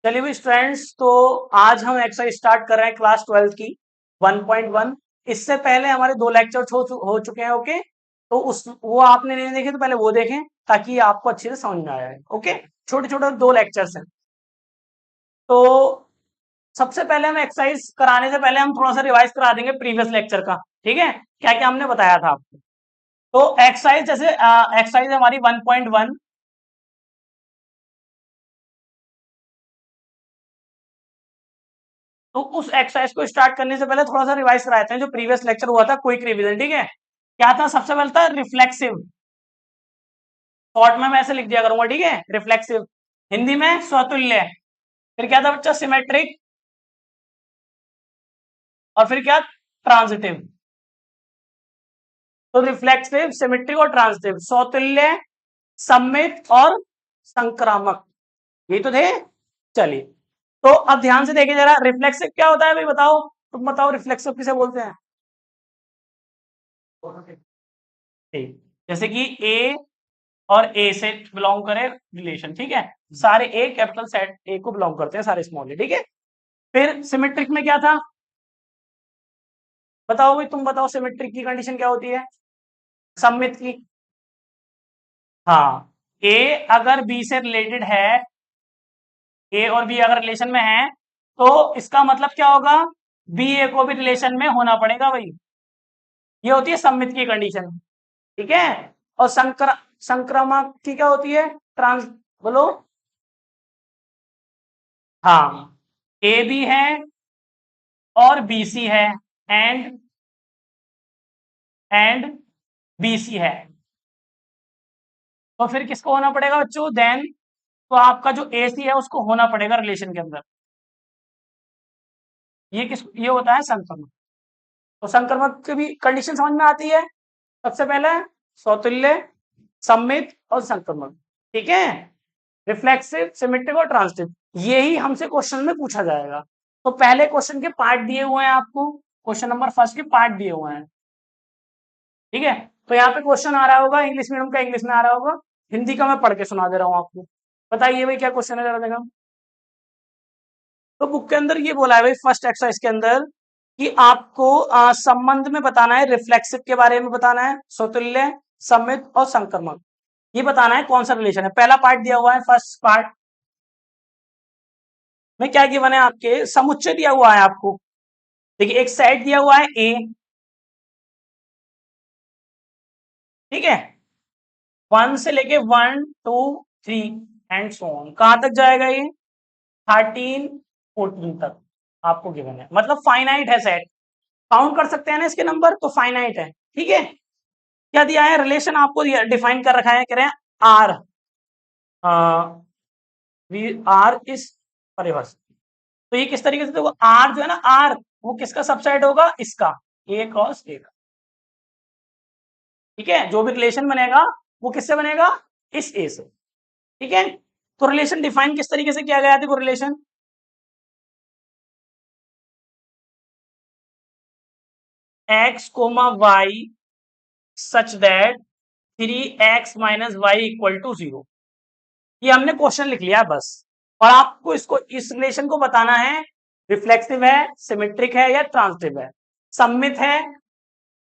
चलिए भी स्टूडेंट्स, तो आज हम एक्सरसाइज स्टार्ट कर रहे हैं क्लास 12 की 1.1। इससे पहले हमारे 2 लेक्चर हो चुके हैं। ओके, तो उस वो आपने नहीं देखे तो पहले वो देखें ताकि आपको अच्छे से समझ में आए। ओके, छोटे छोटे 2 लेक्चर्स हैं। तो सबसे पहले हम एक्सरसाइज कराने से पहले हम थोड़ा सा रिवाइज करा देंगे प्रीवियस लेक्चर का। ठीक है, क्या क्या हमने बताया था आपको। तो एक्सरसाइज जैसे एक्सरसाइज हमारी 1.1। तो उस एक्सरसाइज को स्टार्ट करने से पहले थोड़ा सा रिवाइज कराते हैं जो प्रीवियस लेक्चर हुआ था, क्विक रिवीजन। ठीक है, क्या था? सबसे पहले था रिफ्लेक्सिव, शॉर्ट में मैं ऐसे लिख दिया करूंगा। ठीक है, रिफ्लेक्सिव हिंदी में स्वतुल्य। फिर क्या था बच्चा? सिमेट्रिक। और फिर क्या? ट्रांजिटिव। तो रिफ्लेक्सिव, सिमेट्रिक और ट्रांजिटिव, स्वतुल्य, सम्मित और संक्रामक, ये तो थे। चलिए, तो अब ध्यान से देखिए जरा, रिफ्लेक्सिव क्या होता है भाई? बताओ, तुम बताओ, रिफ्लेक्सिव किसे बोलते हैं? ठीक, जैसे कि ए और ए से बिलोंग करे रिलेशन। ठीक है, सारे ए कैपिटल सेट ए को बिलोंग करते हैं, सारे स्मॉल ए। ठीक है, फिर सिमेट्रिक में क्या था? बताओ भाई, तुम बताओ, सिमेट्रिक की कंडीशन क्या होती है? सममित की। हाँ, ए अगर बी से रिलेटेड है, ए और बी अगर रिलेशन में है, तो इसका मतलब क्या होगा? बी ए को भी रिलेशन में होना पड़ेगा भाई। ये होती है सममित की कंडीशन। ठीक है, और संक्रामक की क्या होती है? ट्रांस, बोलो। हाँ, ए बी है और बी सी है, एंड बी सी है, तो फिर किसको होना पड़ेगा बच्चों? देन तो आपका जो ए सी है उसको होना पड़ेगा रिलेशन के अंदर। ये होता है संक्रमण। तो संक्रमण की भी कंडीशन समझ में आती है। सबसे पहले सौतुल्य, सम्मित और संक्रमण। ठीक है, रिफ्लेक्सिव, सिमेट्रिक और ट्रांजिटिव, यही हमसे क्वेश्चन में पूछा जाएगा। तो पहले क्वेश्चन के पार्ट दिए हुए हैं आपको, क्वेश्चन नंबर फर्स्ट के पार्ट दिए हुए हैं। ठीक है, तो यहाँ पे क्वेश्चन आ रहा होगा इंग्लिश मीडियम का, इंग्लिश में आ रहा होगा, हिंदी का मैं पढ़ के सुना दे रहा हूँ आपको। बताइए भाई क्या क्वेश्चन है, जरा देखा। तो बुक के अंदर ये बोला है भाई, फर्स्ट एक्सरसाइज के अंदर, कि आपको संबंध में बताना है, रिफ्लेक्सिव के बारे में बताना है, स्वतुल्य, सम्मित और संक्रमक, ये बताना है कौन सा रिलेशन है। पहला पार्ट दिया हुआ है, फर्स्ट पार्ट में क्या गिवन है? आपके समुच्चय दिया हुआ है आपको। देखिए, एक सेट दिया हुआ है ए। ठीक है, 1 से लेके 1 2 3 एंड सो ऑन, कहां तक जाएगा ये? 13 14 तक आपको गिवन है, मतलब फाइनाइट है सेट। काउंट कर सकते हैं ना इसके नंबर, तो फाइनाइट है। ठीक है, क्या दिया है? रिलेशन आपको डिफाइन कर रखा है, कह रहे हैं आर, वी आर इज परिवर्स। तो ये किस तरीके से? देखो, आर जो है ना, आर वो किसका सबसेट होगा? इसका, ए क्रॉस ए का। ठीक है, जो भी रिलेशन बनेगा वो किससे बनेगा? इस ए से। ठीक है, तो रिलेशन डिफाइन किस तरीके से किया गया? देखो, relation x comma y such that 3x - y = 0, ये हमने क्वेश्चन लिख लिया बस। और आपको इसको, इस रिलेशन को बताना है रिफ्लेक्सिव है, सिमेट्रिक है या ट्रांजिटिव है, सम्मित है,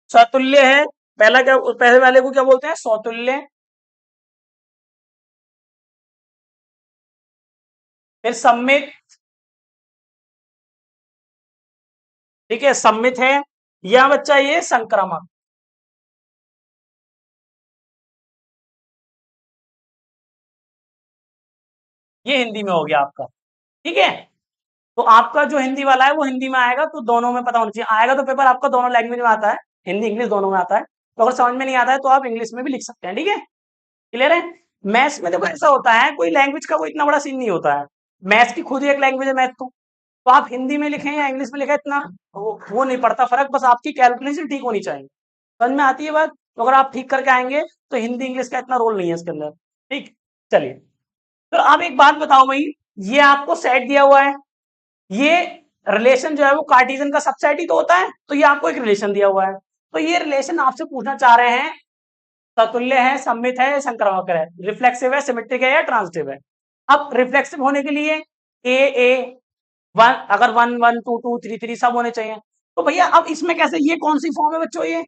सतुल्य है। पहला क्या, पहले वाले को क्या बोलते हैं? सौतुल्य। फिर सम्मित। ठीक है, सम्मित है, या बच्चा ये संक्रामक। ये हिंदी में हो गया आपका। ठीक है, तो आपका जो हिंदी वाला है वो हिंदी में आएगा, तो दोनों में पता होना चाहिए। आएगा तो पेपर आपका दोनों लैंग्वेज में आता है, हिंदी इंग्लिश दोनों में आता है। तो अगर समझ में नहीं आता है तो आप इंग्लिश में भी लिख सकते हैं। ठीक है, क्लियर है? मैथ्स में देखो ऐसा होता है, कोई लैंग्वेज का कोई इतना बड़ा सीन नहीं होता है। मैथ्स की खुद ही एक लैंग्वेज है मैथ, तो आप हिंदी में लिखें या इंग्लिश में लिखें, इतना वो नहीं पड़ता फर्क, बस आपकी कैलकुलेशन ठीक होनी चाहिए। समझ में आती है बात? तो अगर आप ठीक करके आएंगे तो हिंदी इंग्लिश का इतना रोल नहीं है इसके अंदर। ठीक, चलिए, तो आप एक बात बताओ भाई, ये आपको सेट दिया हुआ है, ये रिलेशन जो है वो कार्टेशियन का सबसेट ही तो होता है, तो ये आपको एक रिलेशन दिया हुआ है। तो ये रिलेशन आपसे पूछना चाह रहे हैं, सतुल्य है, सम्मित है, संक्रामक है, रिफ्लेक्सिव है, सिमेट्रिक है या ट्रांजिटिव है। अब रिफ्लेक्सिव होने के लिए ए वन, अगर 1 1 2 2 3 3 सब होने चाहिए। तो भैया अब इसमें कैसे, ये कौन सी फॉर्म है बच्चों, ये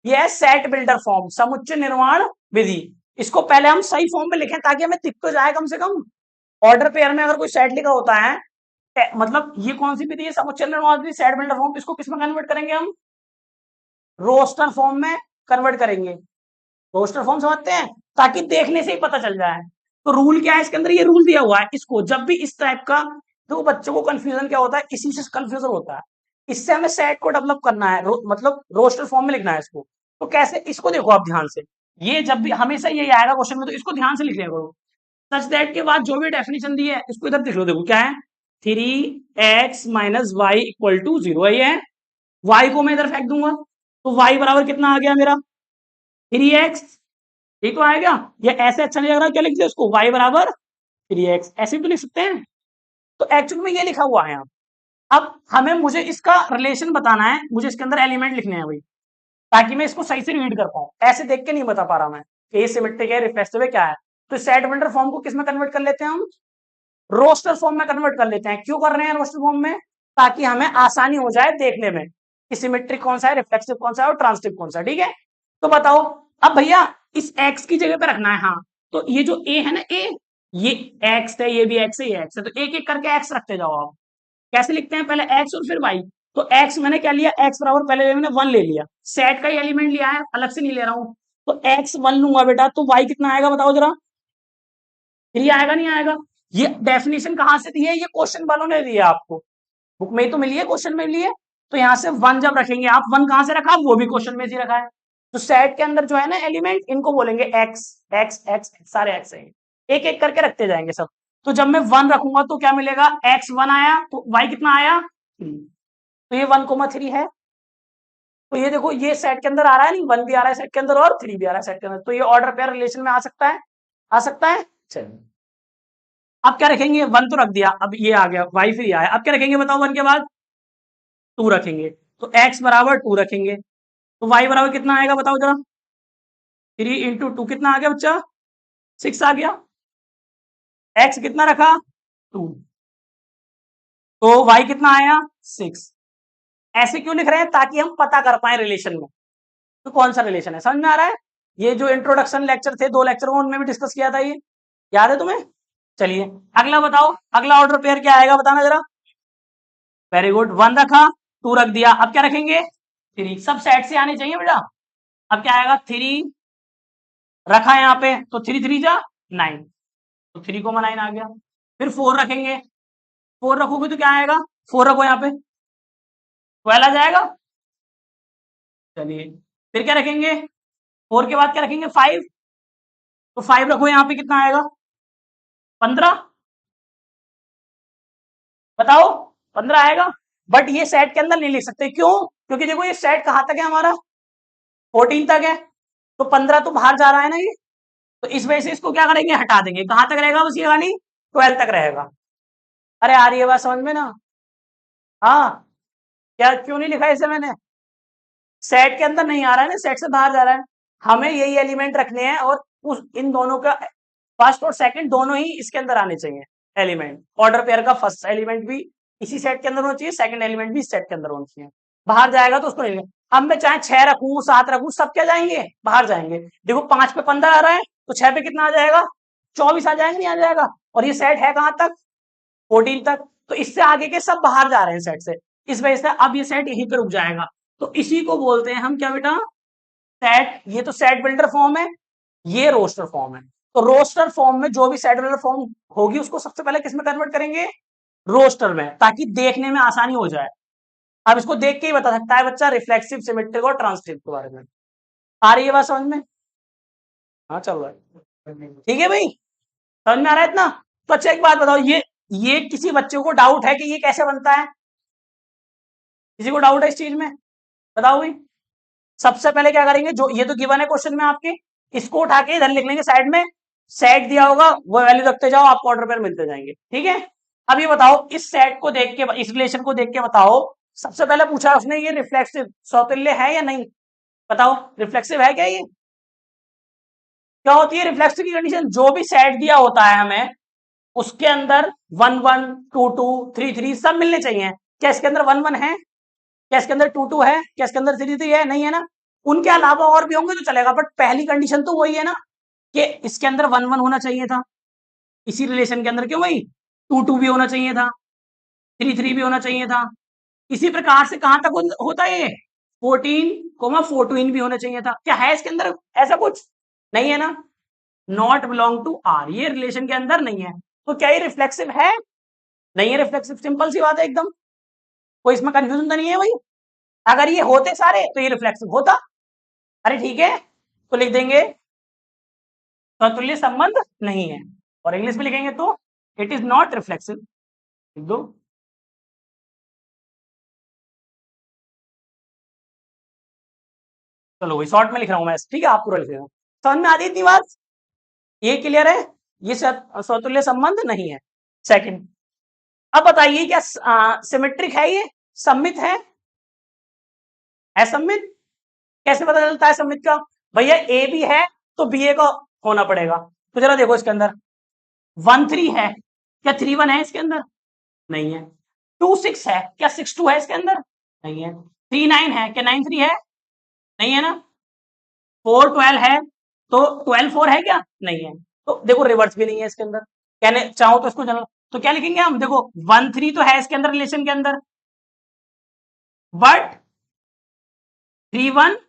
है सेट बिल्डर फॉर्म, समुच्चय निर्माण विधि। इसको पहले हम सही फॉर्म में लिखें ताकि हमें दिख तो जाए कम से कम। ऑर्डर पेयर में अगर कोई सेट लिखा होता है, मतलब ये कौन सी विधि है, समुच्चय निर्माण विधि, सेट बिल्डर फॉर्म, इसको किसमें कन्वर्ट करेंगे हम, रोस्टर फॉर्म में कन्वर्ट करेंगे। रोस्टर फॉर्म समझते हैं, ताकि देखने से ही पता चल जाए। तो रूल क्या है इसके अंदर, ये रूल दिया हुआ है, इसको जब भी इस टाइप का, तो बच्चों को कंफ्यूजन क्या होता है, इसी से कंफ्यूजन होता है। इससे हमें सेट को डेवलप करना है, मतलब रोस्टर फॉर्म में लिखना है इसको। तो कैसे, इसको देखो आप ध्यान से, ये जब भी हमेशा यही आएगा क्वेश्चन में, तो इसको ध्यान से लिख लिया करो। सच दैट के बाद जो भी डेफिनेशन दी है इसको इधर देख लो, देखो क्या है, 3x - y = 0 है, ये है। y को मैं इधर फेंक दूंगा, तो y बराबर कितना आ गया मेरा, 3x। ये तो आएगा, ये ऐसे अच्छा नहीं लग रहा, क्या लिख दिया उसको, y बराबर 3x, ऐसे भी तो लिख सकते हैं। तो एक्चुअली में ये लिखा हुआ है यहाँ। अब हमें, मुझे इसका रिलेशन बताना है, मुझे इसके अंदर एलिमेंट लिखने हैं भाई, ताकि मैं इसको सही से रीड कर पाऊं, ऐसे देख के नहीं बता पा रहा मैं कि ये सिमेट्रिक है, रिफ्लेक्सिव है, क्या है। तो सेट बिल्डर फॉर्म को किसमें कन्वर्ट कर लेते हैं हम, रोस्टर फॉर्म में कन्वर्ट कर लेते हैं। क्यों कर रहे हैं रोस्टर फॉर्म में, ताकि हमें आसानी हो जाए देखने में कि सिमेट्रिक कौन सा है, रिफ्लेक्सिव कौन सा है और ट्रांसिटिव कौन सा है, ठीक है। तो बताओ, अब भैया इस x की जगह पे रखना है, हाँ। तो ये जो a है ना, a, ये x है, ये भी x है, ये x है, तो एक एक करके x रखते जाओ आप। कैसे लिखते हैं, पहले x और फिर y। तो x मैंने क्या लिया, x बराबर पहले मैंने 1 ले लिया, सेट का ही एलिमेंट लिया है, अलग से नहीं ले रहा हूं। तो x 1 लूंगा बेटा, तो y कितना आएगा बताओ जरा, 3 आएगा नहीं आएगा। ये डेफिनेशन कहां से दी है, ये क्वेश्चन वालों ने दिया आपको, बुक में ही तो मिली है, क्वेश्चन में मिली है। तो यहाँ से 1 जब रखेंगे आप, 1 कहां से रखा, वो भी क्वेश्चन में ही रखा है। तो सेट के अंदर जो है ना एलिमेंट, इनको बोलेंगे x x x, सारे x है, एक एक करके रखते जाएंगे सब। तो जब मैं 1 रखूंगा तो क्या मिलेगा, x 1 आया, तो y कितना आया 3। तो ये 1,3 है। तो ये देखो, ये सेट के अंदर आ रहा है, नहीं 1 भी आ रहा है सेट के अंदर और 3 भी आ रहा है सेट के अंदर, तो ये ऑर्डर पेयर रिलेशन में आ सकता है, आ सकता है। चलिए, अब क्या रखेंगे, 1 तो रख दिया, अब ये आ गया y फिर आया, अब क्या रखेंगे बताओ, 1 के बाद 2 रखेंगे, तो x बराबर 2 रखेंगे, तो y बराबर कितना आएगा बताओ जरा, 3 × 2 कितना आ गया बच्चा, 6 आ गया। x कितना रखा, 2, तो y कितना आया 6। ऐसे क्यों लिख रहे हैं, ताकि हम पता कर पाए रिलेशन में, तो कौन सा रिलेशन है, समझ में आ रहा है। ये जो इंट्रोडक्शन लेक्चर थे, 2 लेक्चर उनमें भी डिस्कस किया था, ये याद है तुम्हें। चलिए अगला बताओ, अगला ऑर्डर पेयर क्या आएगा बताना जरा। वेरी गुड, 1 रखा, 2 रख दिया, अब क्या रखेंगे 3, सब सेट से आने चाहिए बेटा। अब क्या आएगा, 3 रखा है यहाँ पे, तो 3 3 जा 9, तो 3 को 9 आ गया। फिर 4 रखेंगे, 4 रखोगे तो क्या आएगा, 4 रखो यहाँ पे 12 आ जाएगा। चलिए फिर क्या रखेंगे, 4 के बाद क्या रखेंगे 5, तो 5 रखो यहाँ पे कितना आएगा 15, बताओ 15 आएगा। बट ये सेट के अंदर नहीं लिख सकते, क्यों, क्योंकि देखो ये सेट कहां तक है हमारा, 14 तक है, तो 15 तो बाहर जा रहा है ना ये, तो इस वजह से इसको क्या करेंगे, हटा देंगे, कहां तक रहेगा बस ये वाली 12 तक रहेगा। अरे आ रही है बात समझ में ना, हाँ, क्या क्यों नहीं लिखा इसे मैंने, सेट के अंदर नहीं आ रहा है ना, सेट से बाहर जा रहा है। हमें यही एलिमेंट रखने हैं, और उस इन दोनों का फर्स्ट और सेकंड दोनों ही इसके अंदर आने चाहिए एलिमेंट। ऑर्डर पेयर का फर्स्ट एलिमेंट भी इसी सेट के अंदर होना चाहिए, सेकंड एलिमेंट भी इस सेट के अंदर होना चाहिए। बाहर जाएगा तो उसको नहीं लेंगे। अब मैं चाहे 6 रखूं 7 रखूं, सब क्या जाएंगे, बाहर जाएंगे। देखो 5 पे 15 आ रहा है, तो 6 पे कितना आ जाएगा 24 आ जाएगा, नहीं आ जाएगा। और ये सेट है कहां तक 14 तक, तो इससे आगे के सब बाहर जा रहे हैं सेट से, इस वजह से अब ये सेट यहीं पे रुक जाएगा। तो इसी को बोलते हैं हम क्या बेटा, सेट। ये तो सेट बिल्डर फॉर्म है, ये रोस्टर फॉर्म है। तो रोस्टर फॉर्म में जो भी सेट बिल्डर फॉर्म होगी, उसको सबसे पहले किसमें कन्वर्ट करेंगे, रोस्टर में, ताकि देखने में आसानी हो जाए। अब इसको देख के ही बता सकता है बच्चा रिफ्लेक्सिव, सिमेट्रिक और ट्रांसिटिव के बारे में। आ रही है बात समझ में, हाँ चल रहा है, ठीक है भाई, समझ में आ रहा है इतना। तो अच्छा एक बात बताओ, ये किसी बच्चे को डाउट है कि ये कैसे बनता है, किसी को डाउट है इस चीज में, बताओ भाई। सबसे पहले क्या करेंगे, जो ये तो गिवन है क्वेश्चन में आपके, इसको उठा के इधर लिख लेंगे साइड में, सेट दिया होगा वो वैल्यू रखते जाओ, आपको ऑर्डर पेयर मिलते जाएंगे, ठीक है। अब ये बताओ, इस सेट को देख के, इस रिलेशन को देख के बताओ, सबसे पहले पूछा उसने ये रिफ्लेक्सिव सौतुल्य है या नहीं, बताओ रिफ्लेक्सिव है क्या ये। क्या होती है रिफ्लेक्सिव की कंडीशन, जो भी सेट दिया होता है हमें, उसके अंदर 1 1 2 2 3 3 सब मिलने चाहिए। क्या इसके अंदर 1 1 है? क्या इसके अंदर 2 2 है? क्या इसके अंदर 3 3 है? नहीं है ना। उनके अलावा और भी होंगे तो चलेगा, बट पहली कंडीशन तो वही है ना कि इसके अंदर 1 1 होना चाहिए था, इसी रिलेशन के अंदर। क्यों भाई? 2 2 भी होना चाहिए था, 3 3 भी होना चाहिए था। इसी प्रकार से कहां तक होता है ये? 14 14 भी होना चाहिए था। क्या है इसके अंदर ऐसा कुछ? नहीं है ना। नॉट बिलोंग टू आर, ये रिलेशन के अंदर नहीं है। तो क्या ये रिफ्लेक्सिव है? नहीं है रिफ्लेक्सिव, सिंपल सी बात है एकदम। कोई इसमें कंफ्यूजन तो नहीं है भाई। अगर ये होते सारे तो ये रिफ्लेक्सिव होता। अरे ठीक है, तो लिख देंगे समतुल्य संबंध नहीं है, और इंग्लिश में लिखेंगे तो इट इज नॉट रिफ्लेक्सिव। लिख दो। चलो वही शॉर्ट में लिख रहा हूं मैं, ठीक है, आप पूरा लिख रहे हो। समझ में आ रही इतनी बात? ये क्लियर है? ये समतुल्य संबंध नहीं है। सेकंड, अब बताइए क्या सिमेट्रिक है ये? सममित है सममित? कैसे पता चलता है सममित का? भैया ए भी है तो बी ए का होना पड़ेगा। तो जरा देखो इसके अंदर 1 3 है, क्या 3 1 है इसके अंदर? नहीं है। 2 6 है, क्या 6 2 है इसके अंदर? नहीं है। 3 9 है, क्या 9 3 है? नहीं है ना। 4 12 है, तो 12 4 है क्या? नहीं है। तो देखो रिवर्स भी नहीं है इसके अंदर। कहने चाहो तो इसको जनरल, तो क्या लिखेंगे हम? देखो 1 3 तो है इसके अंदर रिलेशन के अंदर, बट 3 1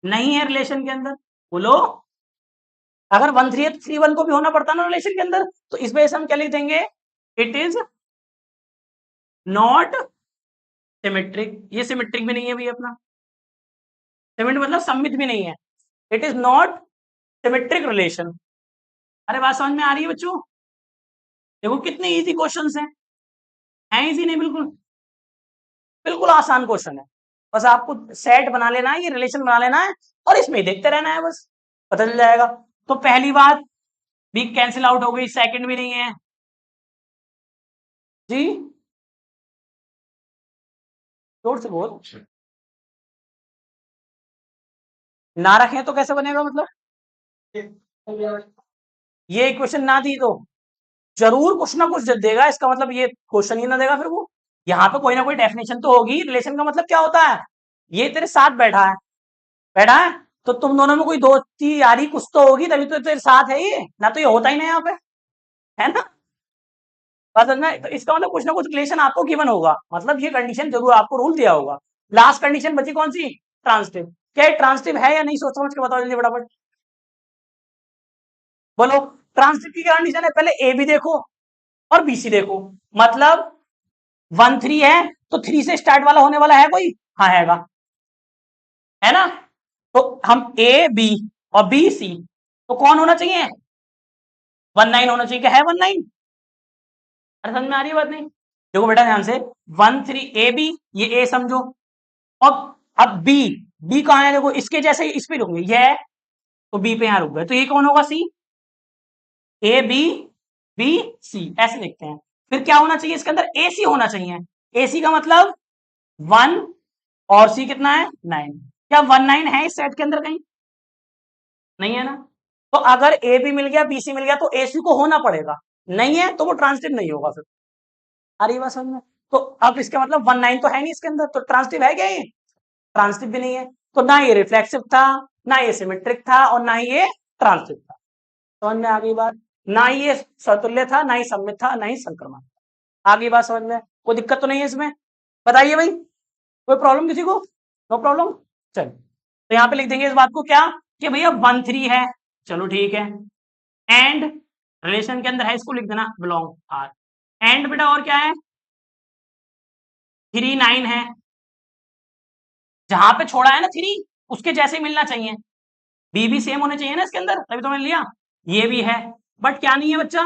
नहीं है रिलेशन के अंदर। बोलो, अगर 1 3 है तो 3 1 को भी होना पड़ता ना रिलेशन के अंदर। तो इस वजह से हम क्या लिख देंगे? It is not symmetric. ये सिमेट्रिक भी नहीं है भैया अपना। सिमेट्रिक मतलब सम्मित भी नहीं है। It is not symmetric relation. अरे बात समझ में आ रही है बच्चों? देखो कितने इजी क्वेश्चंस हैं। है इजी नहीं? बिल्कुल बिल्कुल आसान क्वेश्चन है। बस आपको सेट बना लेना है, ये रिलेशन बना लेना है, और इसमें ही देखते रहना है, बस पता चल जाएगा। तो पहली बात भी कैंसिल आउट हो गई, सेकंड भी नहीं है जी। जोर से बोल। ना रखें तो कैसे बनेगा मतलब? ये क्वेश्चन ना दी तो जरूर कुछ ना कुछ देगा, इसका मतलब ये क्वेश्चन ही ना देगा फिर वो। यहाँ पे कोई ना कोई डेफिनेशन तो होगी। रिलेशन का मतलब क्या होता है? ये तेरे साथ बैठा है, बैठा है, तो तुम दोनों में कोई दोस्ती यारी कुछ तो होगी, तभी तो तेरे साथ है ये, ना तो ये होता ही नहीं यहाँ पे, है ना। बस ना, तो इसका मतलब कुछ ना कुछ रिलेशन आपको गिवन होगा, मतलब ये कंडीशन जरूर आपको रूल दिया होगा। लास्ट कंडीशन बची कौन सी? ट्रांसटिव। क्या ये ट्रांसटिव है या नहीं? सोच समझ के बताओ जल्दी फटाफट। बोलो। ट्रांसटिव की कंडीशन है, पहले ए भी देखो और बी सी देखो। मतलब 1 3 है तो 3 से स्टार्ट वाला होने वाला है कोई? हाँ हैगा, है ना। तो हम ए बी और बी सी, तो कौन होना चाहिए? 1 9 होना चाहिए। क्या है 1 9? अरे समझ में आ रही है बात नहीं? देखो बेटा ध्यान से, 1 3 ए बी, ये ए समझो। अब बी, बी कहाँ है? देखो इसके जैसे इस पे रुक गए, ये है, तो बी पे यहां रुक गए, तो ये कौन होगा? सी। ए बी बी सी ऐसे लिखते हैं। फिर क्या होना चाहिए इसके अंदर? ए सी होना चाहिए। ए सी का मतलब 1, और सी कितना है? 9। क्या 1 9 है इस सेट के अंदर कहीं? नहीं है ना। तो अगर ए बी मिल गया, बी सी मिल गया, तो ए सी को होना पड़ेगा। नहीं है तो वो ट्रांसटिव नहीं होगा फिर। आ रही बात समझ में? तो अब इसका मतलब 1 9 तो है नहीं इसके अंदर, तो ट्रांसटिव है क्या ये? ट्रांसटिव भी नहीं है। तो ना ये रिफ्लेक्सिव था, ना ये सिमेट्रिक था, और ना ही ये ट्रांसटिव था। समझ में आ गई बात? ना ही ये समतुल्य था, ना ही सममित था, ना ही संक्रमण। आ गई बात समझ में? कोई दिक्कत तो नहीं है इसमें? बताइए भाई, कोई प्रॉब्लम किसी को? No problem. चलो, तो यहाँ पे लिख देंगे इस बात को क्या, कि भैया 1 3 है, चलो ठीक है, एंड रिलेशन के अंदर है, इसको लिख देना बिलोंग आर। एंड बेटा और क्या है? 3 9 है, जहां पे छोड़ा है ना 3, उसके जैसे मिलना चाहिए। बी भी सेम होने चाहिए ना इसके अंदर, तभी तो मैंने लिया। ये भी है, बट क्या नहीं है बच्चा?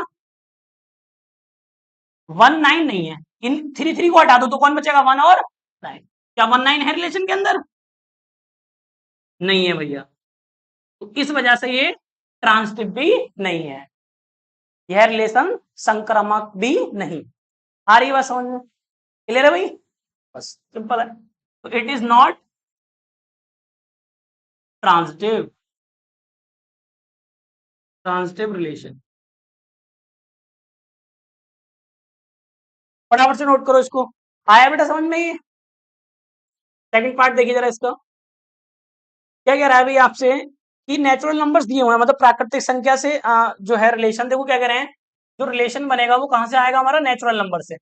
1 9 नहीं है। इन 3 3 को हटा दो तो कौन बचेगा? 1 और 9। क्या 1 9 है रिलेशन के अंदर? नहीं है भैया। तो इस वजह से ये ट्रांसटिव भी नहीं है, यह रिलेशन संक्रामक भी नहीं। आ रही बात समझ में? क्लियर है भाई? बस सिंपल है। तो it is not transitive, transitive relation. फटाफट से नोट करो इसको। आया बेटा समझ में? ये सेकंड पार्ट देखिए जरा इसका। क्या कह रहा है भाई आपसे कि नेचुरल नंबर्स दिए हुए हैं, मतलब प्राकृतिक संख्या से जो है रिलेशन, देखो क्या कह रहे हैं, जो रिलेशन बनेगा वो कहां से आएगा, हमारा नेचुरल नंबर से।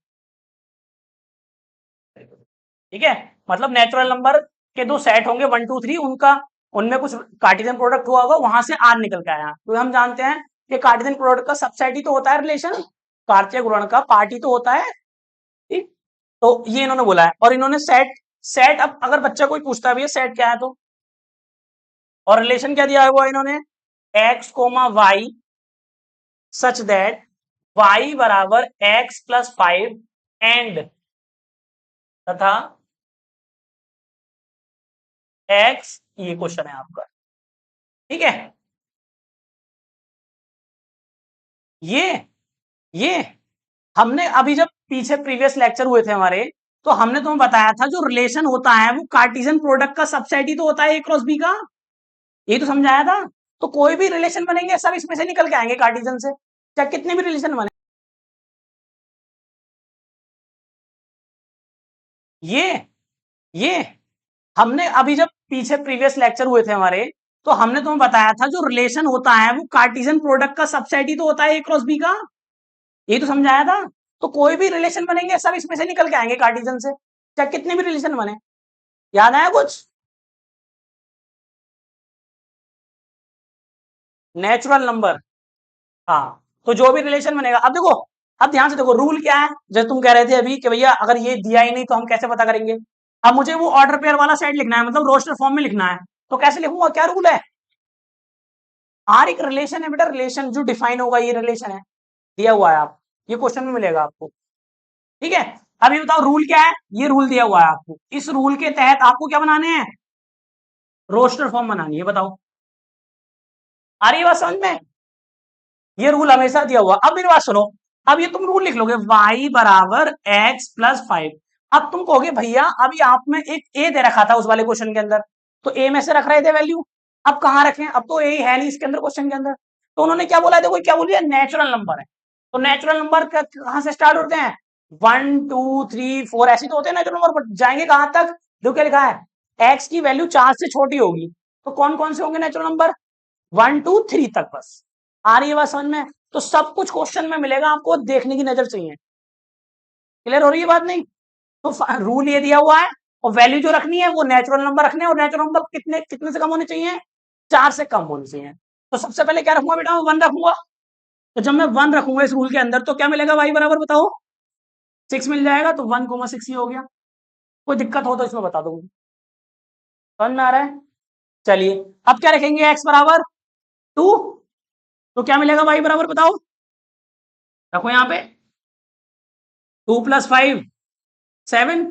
ठीक है, मतलब नेचुरल नंबर के दो सेट होंगे 1 2 3, उनका उनमें कुछ कार्टेशियन प्रोडक्ट हुआ होगा, वहां से आर निकल के आया। तो हम जानते हैं कि कार्टेशियन प्रोडक्ट का सबसेट ही तो होता है रिलेशन, कार्तीय गुणन का पार्ट ही तो होता है। ठीक, तो ये इन्होंने बोला है, और इन्होंने सेट सेट अब अगर बच्चा कोई पूछता है भैया सेट क्या है, तो और रिलेशन क्या दिया हुआ इन्होंने, x comma y such that y बराबर x प्लस 5 एंड तथा x, ये क्वेश्चन है आपका। ठीक है, ये ये हमने अभी जब पीछे प्रीवियस लेक्चर हुए थे हमारे, तो हमने तुम्हें बताया था जो रिलेशन होता है वो कार्टेशियन प्रोडक्ट का सबसेट ही तो होता है ए क्रॉस बी का, ये तो समझाया था। तो कोई भी रिलेशन बनेंगे सब इसमें से निकल के आएंगे कार्टेशियन से, चाहे कितने भी रिलेशन बने। ये ये हमने अभी जब पीछे प्रीवियस लेक्चर हुए थे हमारे, तो हमने तुम्हें बताया था जो रिलेशन होता है वो कार्टेशियन प्रोडक्ट का सबसेट ही तो होता है ए क्रॉस बी का, ये तो समझाया था। तो कोई भी रिलेशन बनेंगे सब इसमें से निकल के आएंगे कार्टेशियन से, चाहे कितने भी रिलेशन बने। याद आया कुछ? नेचुरल नंबर, हाँ, तो जो भी रिलेशन बनेगा, अब देखो, अब ध्यान से देखो रूल क्या है, जैसे तुम कह रहे थे अभी कि भैया अगर ये दिया ही नहीं तो हम कैसे पता करेंगे। अब मुझे वो ऑर्डर पेयर वाला सेट लिखना है, मतलब रोस्टर फॉर्म में लिखना है, तो कैसे लिखूंगा, क्या रूल है? आर एक रिलेशन है बेटा, रिलेशन जो डिफाइन होगा, ये रिलेशन है, दिया हुआ है, आप ये क्वेश्चन में मिलेगा आपको। ठीक है, अब ये बताओ रूल क्या है, ये रूल दिया हुआ है आपको, इस रूल के तहत आपको क्या बनाने हैं, रोस्टर फॉर्म बनानी है, बताओ आ रही है बात समझ में? ये रूल हमेशा दिया हुआ। अब मेरी बात सुनो, अब ये तुम रूल लिख लोगे y बराबर x प्लस 5। अब तुम कहोगे भैया अभी आप में एक a दे रखा था उस वाले क्वेश्चन के अंदर, तो a में से रख रहे थे वैल्यू, अब कहां रखें, अब तो a है नहीं इसके अंदर क्वेश्चन के अंदर। तो उन्होंने क्या बोला, देखो क्या बोल दिया, नेचुरल नंबर है। तो नेचुरल नंबर कहां से स्टार्ट होते हैं, 1 2 3 4 ऐसे तो होते हैं नेचुरल नंबर, बट जाएंगे कहां तक, जो क्या लिखा है x की वैल्यू 4 से छोटी होगी, तो कौन कौन से होंगे नेचुरल नंबर, 1 2 3 तक बस। आ रही है बात समझ में? तो सब कुछ क्वेश्चन में मिलेगा, आपको देखने की नजर चाहिए। क्लियर हो रही है बात नहीं? तो रूल ये दिया हुआ है, और वैल्यू जो रखनी है वो नेचुरल नंबर रखने हैं, और नेचुरल नंबर कितने कितने से कम होने चाहिए, 4 से कम होने चाहिए। तो सबसे पहले क्या रखूंगा बेटा, 1 रखूंगा। तो जब मैं 1 रखूंगा इस रूल के अंदर, तो क्या मिलेगा भाई बराबर, बताओ 6 मिल जाएगा, तो 1 6 ही हो गया। कोई दिक्कत हो तो इसमें बता दो, समझ में आ रहा है? चलिए, अब क्या रखेंगे, एक्स बराबर 2, तो क्या मिलेगा भाई बराबर, बताओ, रखो यहाँ पे 2 + 5 7,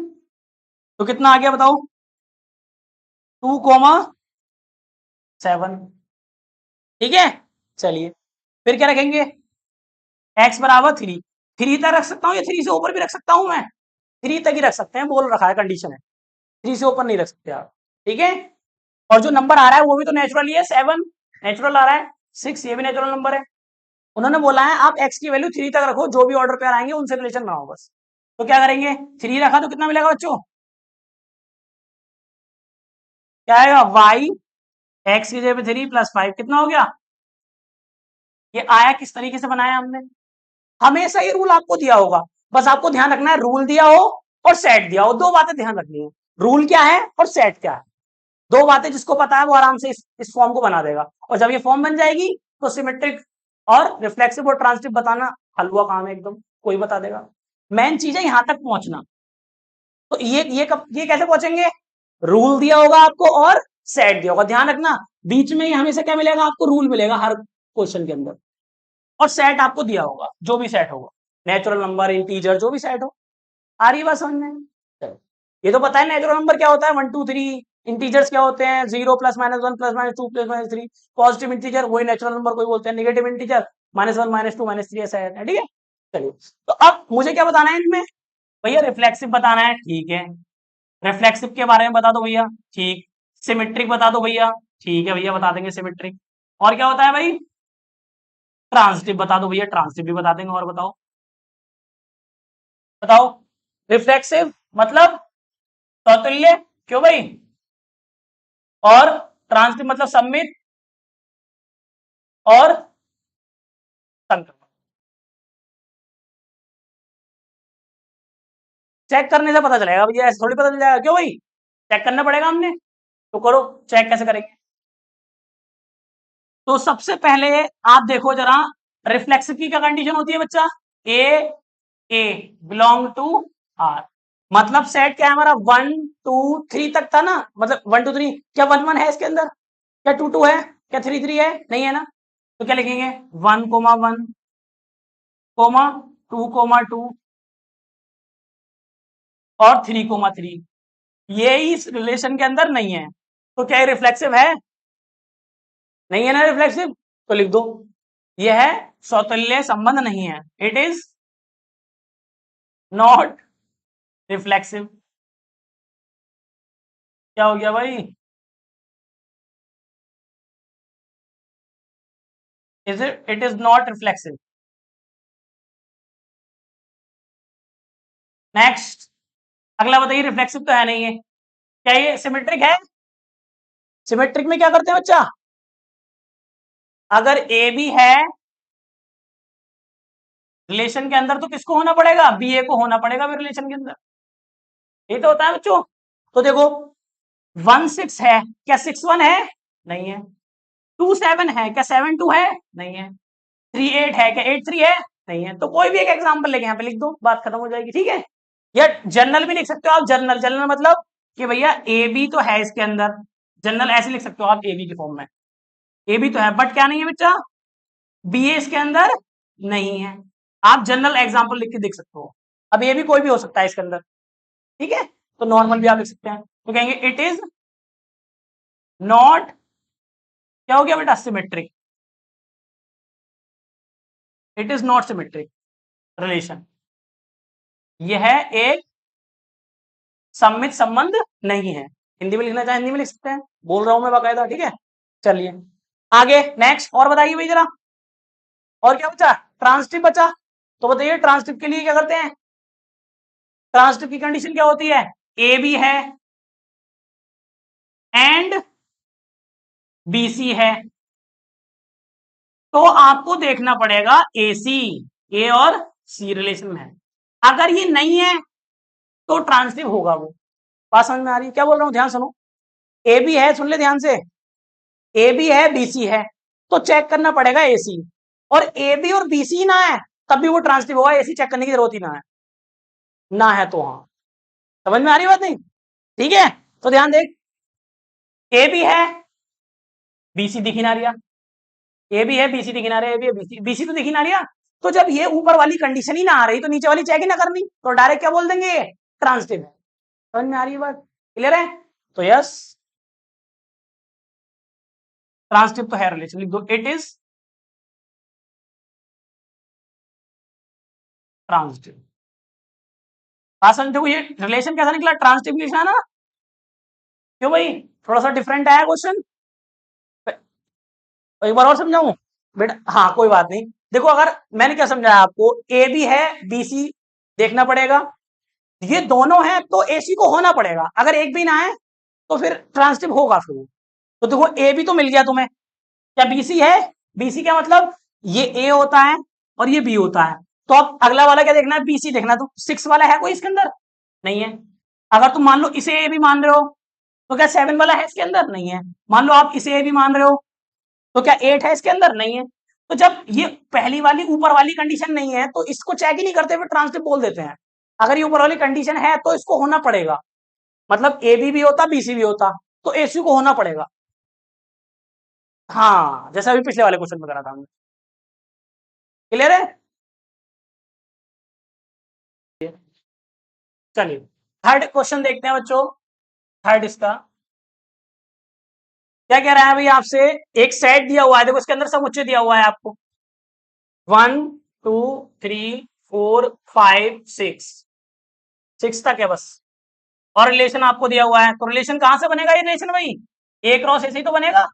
तो कितना आ गया बताओ, 2 7। ठीक है, चलिए फिर क्या रखेंगे, x बराबर 3, 3 तक रख सकता हूँ या 3 से ऊपर भी रख सकता हूँ मैं, 3 तक ही रख सकते हैं, बोल रखा है कंडीशन है, 3 से ऊपर नहीं रख सकते आप। ठीक है, और जो नंबर आ रहा है वो भी तो नेचुरल ही है, 7 नेचुरल आ रहा है, 6 ये भी नेचुरल नंबर है। उन्होंने बोला है आप x की वैल्यू 3 तक रखो, जो भी ऑर्डर पेयर आएंगे उनसे रिलेशन बनाओ बस। तो क्या करेंगे, 3 रखा तो कितना मिलेगा बच्चों, क्या आएगा, y x की जगह पे 3 + 5 कितना हो गया। ये आया किस तरीके से बनाया हमने, हमेशा ये रूल आपको दिया होगा, बस आपको ध्यान रखना है रूल दिया हो और सेट दिया हो, दो बातें ध्यान रखनी है, रूल क्या है और सेट क्या है, दो बातें जिसको पता है वो आराम से इस फॉर्म को बना देगा। और जब ये फॉर्म बन जाएगी तो सिमेट्रिक और रिफ्लेक्सिव और ट्रांजिटिव बताना हलवा काम है एकदम, कोई बता देगा। मेन चीज है यहां तक पहुंचना। तो ये कैसे पहुंचेंगे, रूल दिया होगा आपको और सेट दिया होगा, ध्यान रखना बीच में ही हमेशा क्या मिलेगा आपको, रूल मिलेगा हर क्वेश्चन के अंदर, और सेट आपको दिया होगा, जो भी सेट होगा, नेचुरल नंबर इंटीजर जो भी सेट हो। आ रही बात समझ में? चलो, ये तो पता है नेचुरल नंबर क्या होता है, 1 2 3, इंटीजर्स क्या होते हैं, 0 +(-1) +(-2) +(-3), पॉजिटिव इंटीजर वही नेचुरल नंबर कोई बोलते हैं, नेगेटिव इंटीजर -1 -2 -3 ऐसा है, ठीक है। चलिए, तो अब मुझे क्या बताना है इनमें, भैया रिफ्लेक्सिव बताना है, ठीक है, रिफ्लेक्सिव के बारे में बता दो भैया, ठीक, सिमेट्रिक बता दो भैया, ठीक है भैया बता देंगे सिमेट्रिक, और क्या होता है भाई, ट्रांजिटिव बता दो भैया, ट्रांजिटिव भी बता देंगे, और बताओ। बताओ। रिफ्लेक्सिव मतलब सौतुल्य, क्यों भाई? और ट्रांसटिव मतलब सम्मित और संक्रमण। चेक करने से पता चलेगा भैया, ऐसे थोड़ी पता चल जाएगा, क्यों भाई? चेक करना पड़ेगा हमने, तो करो। चेक कैसे करेंगे? तो सबसे पहले आप देखो जरा, रिफ्लेक्सिव की क्या कंडीशन होती है बच्चा? ए ए बिलोंग टू आर, मतलब सेट क्या है हमारा? 1 2 3 तक था ना, मतलब 1 2 3। क्या 1 1 है इसके अंदर? क्या 2 2 है? क्या 3 3 है? नहीं है ना। तो क्या लिखेंगे? 1 1 कोमा 2 2 और 3 3। ये इस रिलेशन के अंदर नहीं है, तो क्या ये रिफ्लेक्सिव है? नहीं है ना रिफ्लेक्सिव, तो लिख दो यह सौतुल्य संबंध नहीं है, इट इज नॉट रिफ्लेक्सिव। क्या हो गया भाई? It is not reflexive. Next, अगला बताइए, रिफ्लेक्सिव तो है नहीं है, क्या ये सिमेट्रिक है? सिमेट्रिक में क्या करते हैं बच्चा? अगर ए बी है रिलेशन के अंदर, तो किसको होना पड़ेगा? बी ए को होना पड़ेगा भी रिलेशन के अंदर। ये तो होता है बच्चों। तो देखो, 1 6 है, क्या 6 1 है? नहीं है। 2 7 है, क्या 7 2 है? नहीं है। 3 8 है, क्या 8 3 है? नहीं है। तो कोई भी एक एग्जांपल लेके यहाँ पे लिख दो, बात खत्म हो जाएगी, ठीक है? या जर्नल भी लिख सकते हो आप, जर्नल जर्नल मतलब कि भैया ए बी तो है इसके अंदर, जर्नल ऐसे लिख सकते हो आप ए बी के फॉर्म में। ए बी तो है, बट क्या नहीं है बच्चा? बी ए इसके अंदर नहीं है। आप जनरल एग्जांपल लिख के देख सकते हो। अब ये भी कोई भी हो सकता है इसके अंदर, ठीक है? तो नॉर्मल भी आप लिख सकते हैं, तो कहेंगे इट इज नॉट, क्या हो गया बेटा? Symmetric. It is not symmetric relation, यह एक सम्मित संबंध नहीं है। हिंदी में लिखना चाहे हिंदी में लिख सकते हैं, बोल रहा हूं मैं बाकायदा, ठीक है? चलिए आगे, नेक्स्ट और बताइए भाई जरा। और क्या बचा? ट्रांसटिव बचा। तो बताइए ट्रांसटिव के लिए क्या करते हैं? ट्रांसटिव की कंडीशन क्या होती है? ए बी है एंड बी सी है, तो आपको देखना पड़ेगा ए सी, ए और सी रिलेशन में है। अगर ये नहीं है तो ट्रांसटिव होगा वो। बात समझ में आ रही है क्या बोल रहा हूं? ध्यान सुनो। ए बी है, सुन ले ध्यान से, ए बी है बी सी है, तो चेक करना पड़ेगा ए सी। और ए बी और बी सी ना है तब भी वो ट्रांसटिव होगा, ए सी चेक करने की जरूरत ही ना है। ना है तो हाँ। समझ में आ रही बात नहीं? ठीक है, तो ध्यान देख, ए बी है, बी सी दिख ही ना रहा। ए भी है, बी सी दिख ही ना रहा, ए भी है, बी सी तो दिख ही ना रहा। तो जब ये ऊपर वाली कंडीशन ही ना आ रही, तो नीचे वाली चेक ही ना करनी, तो डायरेक्ट क्या बोल देंगे? ट्रांसटिव है। समझ में आ रही है बात? क्लियर है? तो यस, ट्रांसटिव तो है रिलेशन, लिख दो इट इज ट्रांसटिव। देखो ये रिलेशन कैसा निकला? ट्रांसटिव निकला ना। क्यों भाई? थोड़ा सा डिफरेंट आया क्वेश्चन, एक बार और समझाऊं बेटा? हाँ कोई बात नहीं। देखो, अगर मैंने क्या समझाया आपको, ए बी है बी सी देखना पड़ेगा, ये दोनों हैं तो एसी को होना पड़ेगा, अगर एक भी ना है तो फिर ट्रांसटिव होगा फिर वो। तो देखो, ए बी तो मिल गया तुम्हें, क्या बीसी है? बीसी क्या मतलब? ये ए होता है और ये बी होता है। तो अब अगला वाला क्या देखना है? बीसी देखना। तो 6 वाला है कोई इसके अंदर? नहीं है। अगर तुम मान लो इसे ए भी मान रहे हो, तो क्या 7 वाला है इसके अंदर? नहीं है। मान लो आप इसे ए भी मान रहे हो, तो क्या 8 है इसके अंदर? नहीं है। तो जब ये पहली वाली ऊपर वाली कंडीशन नहीं है, तो इसको चेक ही नहीं करते हुए ट्रांसटिव बोल देते हैं। अगर ये ऊपर वाली कंडीशन है तो इसको होना पड़ेगा, मतलब ए बी भी होता बी सी भी होता, तो एसी को होना पड़ेगा। हाँ, जैसा अभी पिछले वाले क्वेश्चन में करा था हमने। क्लियर है? चलिए थर्ड क्वेश्चन देखते हैं बच्चों। थर्ड इसका क्या कह रहा है भाई आपसे? एक सेट दिया हुआ है, देखो इसके अंदर समुच्चय दिया हुआ है आपको, 1 2 3 4 5 6, 6 तक है बस। और रिलेशन आपको दिया हुआ है, तो रिलेशन कहां से बनेगा ये रिलेशन भाई? ए क्रॉस ए से ही तो बनेगा।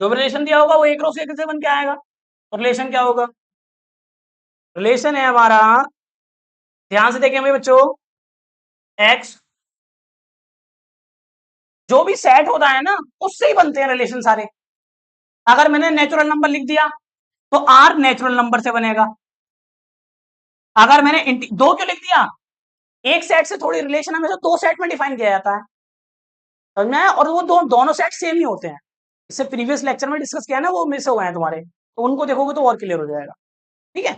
जो भी रिलेशन दिया होगा वो ए क्रॉस ए से बन के आएगा। तो रिलेशन क्या होगा? रिलेशन है हमारा ध्यान से देखें भाई बच्चों, एक्स जो भी सेट होता है ना उससे ही बनते हैं रिलेशन सारे। अगर मैंने नेचुरल नंबर लिख दिया तो आर नेचुरल नंबर से बनेगा। अगर मैंने दो क्यों लिख दिया, एक सेट से थोड़ी रिलेशन हमेशा दो सेट में डिफाइन किया जाता है, समझ में आया? और वो दोनों सेट सेम ही होते हैं। इससे प्रीवियस लेक्चर में डिस्कस किया ना, वो मिस हो गए हैं तुम्हारे, तो उनको देखोगे तो और क्लियर हो जाएगा। ठीक है,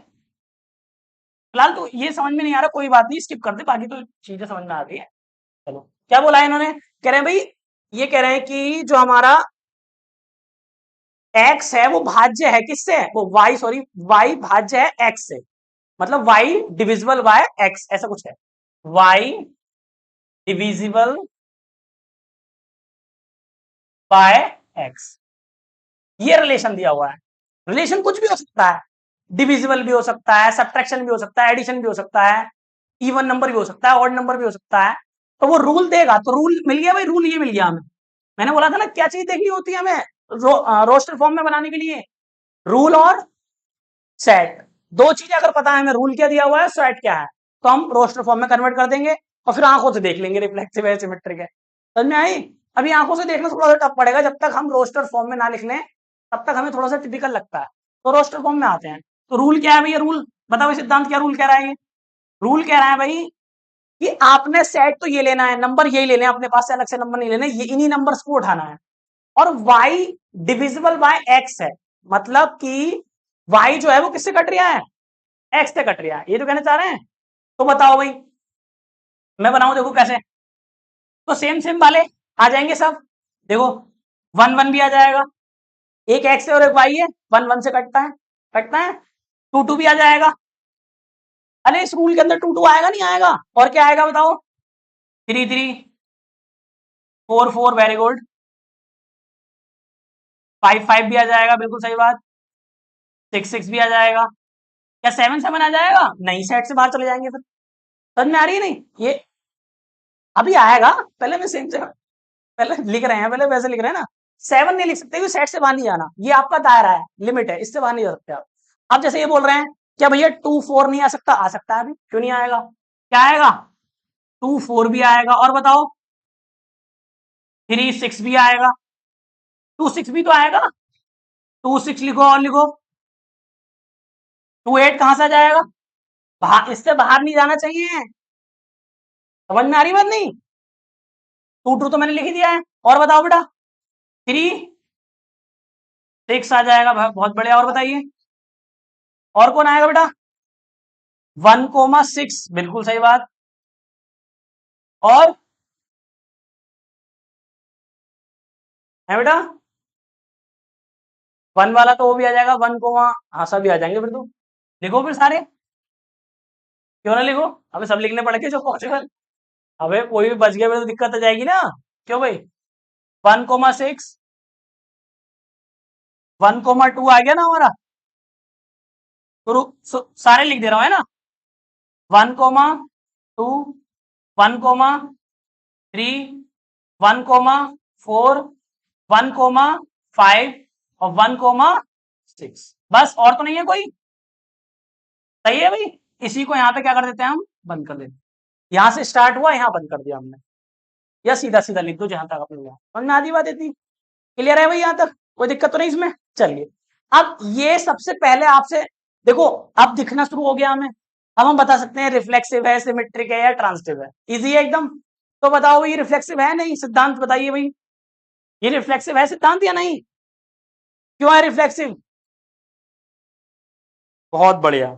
फिलहाल तो ये समझ में नहीं आ रहा, कोई बात नहीं, स्किप कर दे, बाकी तो चीजें समझ में आ गई है। चलो, क्या बोला है इन्होंने, कह रहे हैं भाई, ये कह रहे हैं कि जो हमारा x है वो भाज्य है किससे, वो y, सॉरी y भाज्य है x से, मतलब y डिविजिबल बाय x, ऐसा कुछ है, y डिविजिबल बाय x, ये रिलेशन दिया हुआ है। रिलेशन कुछ भी हो सकता है, डिविजिबल भी हो सकता है, सब्ट्रैक्शन भी हो सकता है, एडिशन भी हो सकता है, इवन नंबर भी हो सकता है, ऑड नंबर भी हो सकता है। तो वो रूल देगा, तो रूल मिल गया भाई, रूल ये मिल गया हमें। मैंने बोला था ना क्या चीज देखनी होती है हमें रोस्टर फॉर्म में बनाने के लिए, रूल और सेट, दो चीजें अगर पता है हमें, रूल क्या दिया हुआ है, सेट क्या है, तो हम रोस्टर फॉर्म में कन्वर्ट कर देंगे और फिर आंखों से देख लेंगे रिफ्लेक्सिव है सिमेट्रिक है। समझ में आई? अभी आंखों से देखना थोड़ा सा टफ पड़ेगा, जब तक हम रोस्टर फॉर्म में ना लिख लें तब तक हमें थोड़ा सा टिपिकल लगता है। तो रोस्टर फॉर्म में आते हैं, तो रूल क्या है भैया, रूल बताओ, सिद्धांत क्या रूल कह रहा है, ये रूल कह रहा है भाई कि आपने सेट तो ये लेना है, नंबर यही लेने हैं अपने पास से, अलग से नंबर नहीं लेने, ये इन्हीं नंबर्स को उठाना है, और y डिविजिबल बाय x है, मतलब कि y जो है वो किससे कट रहा है, x से कट रहा है, ये तो कहना चाह रहे हैं। तो बताओ भाई, मैं बनाऊं, देखो कैसे, तो सेम सेम वाले आ जाएंगे सब, देखो वन वन भी आ जाएगा, एक x है और एक y है, वन वन से कटता है, कटता है, टू टू भी आ जाएगा, अरे इस रूल के अंदर टू टू आएगा नहीं आएगा, और क्या आएगा बताओ, three three, four four, very good, five five भी आ जाएगा, बिल्कुल सही बात, सिक्स सिक्स भी आ जाएगा, क्या सेवन सेवन आ जाएगा, नहीं सेट से बाहर चले जाएंगे फिर। समझ में आ रही है नहीं, ये अभी आएगा, पहले मैं सेम से पहले लिख रहे हैं, पहले वैसे लिख रहे हैं ना, सेवन नहीं लिख सकते क्योंकि सेट से बाहर नहीं जाना, ये आपका दायरा है, लिमिट है, इससे बाहर नहीं जा सकते आप। अब जैसे ये बोल रहे हैं क्या भैया टू फोर नहीं आ सकता, आ सकता है, अभी क्यों नहीं आएगा, क्या आएगा, टू फोर भी आएगा, और बताओ थ्री सिक्स भी आएगा, टू सिक्स भी तो आएगा, टू सिक्स लिखो और लिखो, टू एट कहां से आ जाएगा, बाहर, इससे बाहर नहीं जाना चाहिए, समझ में आ रही बात नहीं, टू टू तो मैंने लिख ही दिया है, और बताओ बेटा, थ्री सिक्स आ जाएगा, बहुत बढ़िया, और बताइए, और कौन आएगा बेटा, वन कोमा सिक्स, बिल्कुल सही बात, और है बेटा, वन वाला तो वो भी आ जाएगा, वन कोमा, हाँ सभी आ जाएंगे फिर तो, लिखो फिर सारे, क्यों ना लिखो, हमें सब लिखने पड़ेंगे जो पॉसिबल, अबे कोई भी बच गया फिर तो दिक्कत आ जाएगी ना, क्यों भाई, one comma six, one comma two आ गया ना हमारा, तो सारे लिख दे रहा हूं है ना, one comma to, one comma three, one comma four, one comma five, और वन कोमा सिक्स, बस और तो नहीं है कोई, सही है भाई, इसी को यहाँ पे क्या कर देते हैं हम, बंद कर देते हैं, यहाँ से स्टार्ट हुआ, यहाँ बंद कर दिया हमने, या सीधा सीधा लिख दो जहां तक अपने यहाँ, समझ में आधी बात, इतनी क्लियर है भाई, यहाँ तक कोई दिक्कत तो नहीं इसमें, चलिए, अब ये सबसे पहले आपसे देखो, अब दिखना शुरू हो गया हमें, अब हम बता सकते हैं रिफ्लेक्सिव है, सिमेट्रिक है, या ट्रांसिटिव है, इजी है एकदम। तो बताओ ये रिफ्लेक्सिव है नहीं, सिद्धांत बताइए भाई, ये रिफ्लेक्सिव है सिद्धांत या नहीं, क्यों है रिफ्लेक्सिव, बहुत बढ़िया,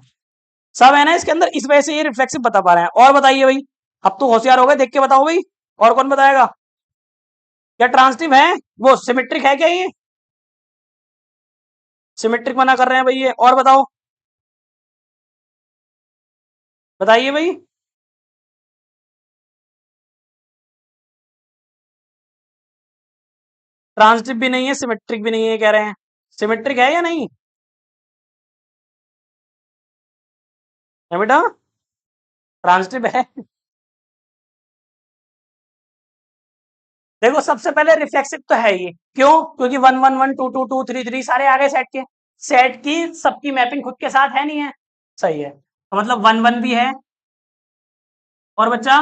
सब है ना इसके अंदर, इस वजह से ये रिफ्लेक्सिव बता पा रहे हैं, और बताइए भाई, अब तो होशियार हो गए, देख के बताओ भाई, और कौन बताएगा, क्या ट्रांसिटिव है, वो सिमेट्रिक है क्या ये, सिमेट्रिक मना कर रहे हैं भाई ये, और बताओ, बताइए भाई, ट्रांसिटिव भी नहीं है, सिमेट्रिक भी नहीं है, कह रहे हैं, सिमेट्रिक है या नहीं, है बेटा, ट्रांसिटिव है, देखो सबसे पहले रिफ्लेक्सिव तो है ये, क्यों, क्योंकि one one one, two two two, three three, सारे आ गए सेट के, सेट की सबकी मैपिंग खुद के साथ है नहीं है, सही है, तो मतलब वन वन भी है, और बच्चा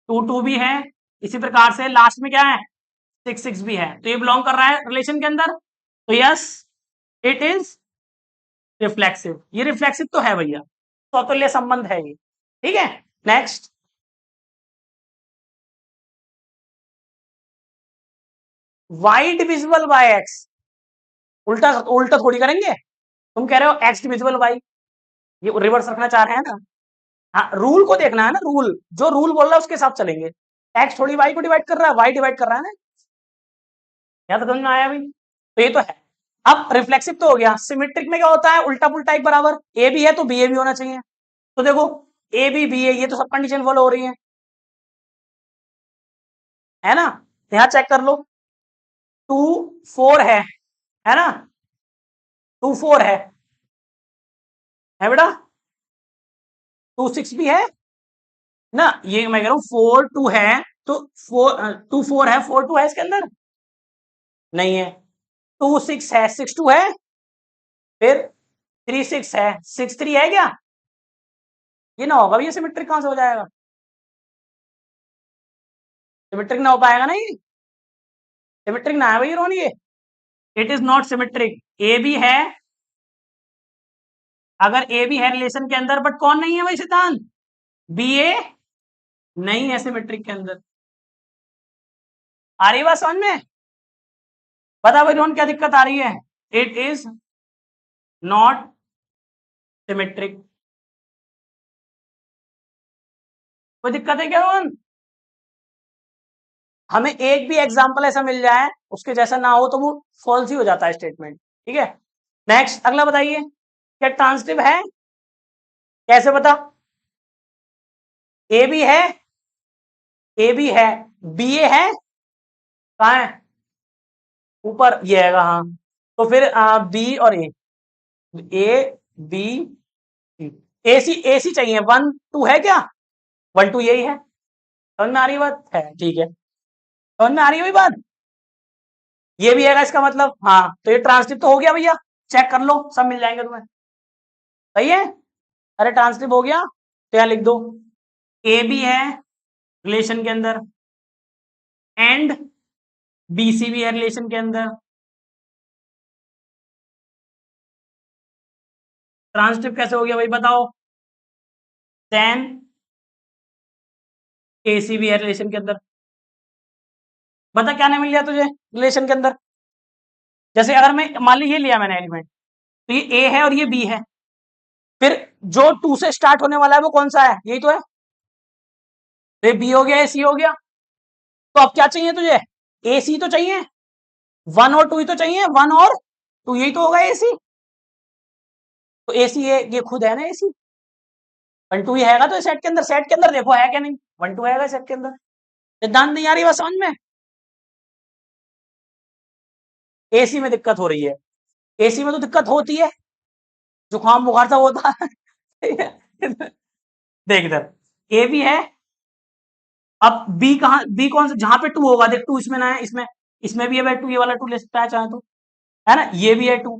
2 2 भी है, इसी प्रकार से लास्ट में क्या है 6 6 भी है, तो ये बिलोंग कर रहा है रिलेशन के अंदर, तो यस इट इज रिफ्लेक्सिव। ये रिफ्लेक्सिव तो है भैया, स्वतुल्य संबंध है ये, ठीक है। Next, y divisible by x, उल्टा उल्टा थोड़ी करेंगे, तुम कह रहे हो एक्स डिविजिबल वाई, ये रिवर्स रखना चाह रहे हैं ना। हाँ, रूल को देखना है ना, रूल जो रूल बोल रहा है उसके साथ चलेंगे। एक्स थोड़ी वाई को डिवाइड कर रहा है, वाई डिवाइड कर रहा है ना, या तो समझ में आया भाई, तो ये तो है। अब रिफ्लेक्सिव तो हो गया, सिमेट्रिक में क्या होता है उल्टा पुल्टा एक बराबर, ए भी है तो बी ए भी होना चाहिए, तो देखो ए बी बी ए, ये तो सब कंडीशन फॉलो हो रही है ना। यहां चेक कर लो, 2 4 है ना, 2 4 है बेटा, 2 6 भी है ना, ये मैं कह रहा हूं 4 2 है, तो 4 2 4 है, 4 2 है इसके अंदर, नहीं है, 2 6 है, 6 2 है, फिर 3 6 है, 6 3 है क्या, ये ना होगा भैया, सिमेट्रिक कहां से हो जाएगा, सिमेट्रिक ना हो पाएगा ना ये, सिमेट्रिक ना है भाई रोन ये, इट इज नॉट सिमेट्रिक। ए भी है, अगर ए भी है रिलेशन के अंदर, बट कौन नहीं है भाई सिद्धांत, बी ए नहीं है सिमेट्रिक के अंदर, आ रही बात समझ में, बता भाई रोहन क्या दिक्कत आ रही है, इट इज नॉट सिमेट्रिक, कोई दिक्कत है क्या रोहन, हमें एक भी एग्जाम्पल ऐसा मिल जाए उसके जैसा ना हो तो वो फॉल्स ही हो जाता है स्टेटमेंट, ठीक है। नेक्स्ट अगला बताइए, क्या ट्रांसिटिव है, कैसे बता, ए भी है, ए भी है, बी ए है, कहा है ऊपर ये है, हाँ, तो फिर बी और ए बी ए सी चाहिए, 1 2 है क्या, 1 2 यही है, समझ में आ रही बात है, ठीक है, समझ में आ रही है बात, ये भी है इसका मतलब, हाँ तो ये ट्रांसटिव तो हो गया भैया, चेक कर लो सब मिल जाएंगे तुम्हें, सही है, अरे ट्रांसटिव हो गया तो यहां लिख दो, ए भी है रिलेशन के अंदर, एंड बी सी भी है रिलेशन के अंदर, ट्रांसटिव कैसे हो गया भाई बताओ, देन ए सी भी है रिलेशन के अंदर, बता क्या नहीं मिल गया तुझे रिलेशन के अंदर, जैसे अगर मैं मान ली ये लिया मैंने एलिमेंट, तो ये ए है और ये बी है, फिर जो 2 से स्टार्ट होने वाला है वो कौन सा है, यही तो है, तो ये बी हो गया, ए सी हो गया, तो अब क्या चाहिए तुझे, ए सी तो चाहिए, 1 और 2 ही तो चाहिए, 1 और 2 यही तो होगा ए सी, तो ए सी ये खुद है ना ए सी, 1 2 ही हैगा, तो सेट के अंदर, सेट के अंदर देखो है क्या नहीं, 1 2 हैगा सेट के अंदर, सिद्धांत नहीं आ रही बात समझ में, एसी में दिक्कत हो रही है, एसी में तो दिक्कत होती है, जुकाम बुखार सब होता है देख इधर, ए भी है, अब बी कहां, बी कौन सा, जहां पे 2 होगा देख, 2 इसमें ना है, इसमें भी है 2, ये वाला 2 ले सकता है चाहे तो, है ना, ये भी है 2,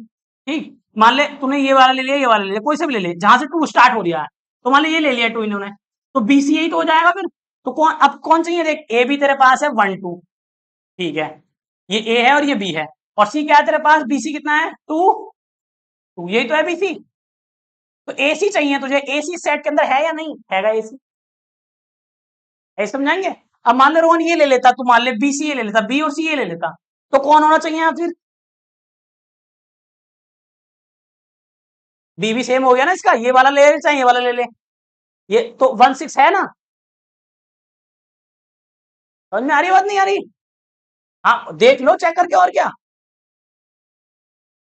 ठीक, मान ले तूने ये वाला ले लिया, ये वाला ले लिया, कोई से भी ले ले, जहां से 2 स्टार्ट हो रहा है, तो मान ले ये ले लिया 2 इन्होंने, तो बी सी यही तो हो जाएगा फिर, तो कौन अब कौन चाहिए देख, ए भी तेरे पास है 1 2, ठीक है, ये ए है और ये बी है, और सी क्या है तेरे पास, बी सी कितना है 2 2, यही तो है बी सी, तो एसी चाहिए तुझे, एसी सेट के अंदर है या नहीं हैगा एसी, ऐसे समझाएंगे। अब मान ले रोहन ये ले लेता, तू मान ले बी सी ये ले लेता, बी और सी ये ले लेता, तो कौन होना चाहिए यहाँ फिर, बी भी सेम हो गया ना इसका, ये वाला ले ले चाहे ये वाला ले ले, ये तो 1 6 है ना, समझ में आ रही बात नहीं आ रही, हाँ देख लो चेक करके, और क्या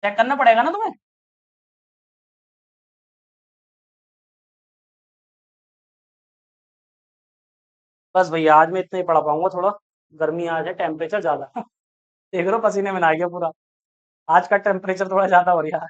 चेक करना पड़ेगा ना तुम्हें, बस भैया आज मैं इतना ही पढ़ा पाऊंगा, थोड़ा गर्मी आज है, टेम्परेचर ज्यादा देख रहे हो पसीने में नहा गया पूरा, आज का टेम्परेचर थोड़ा ज्यादा हो रहा है।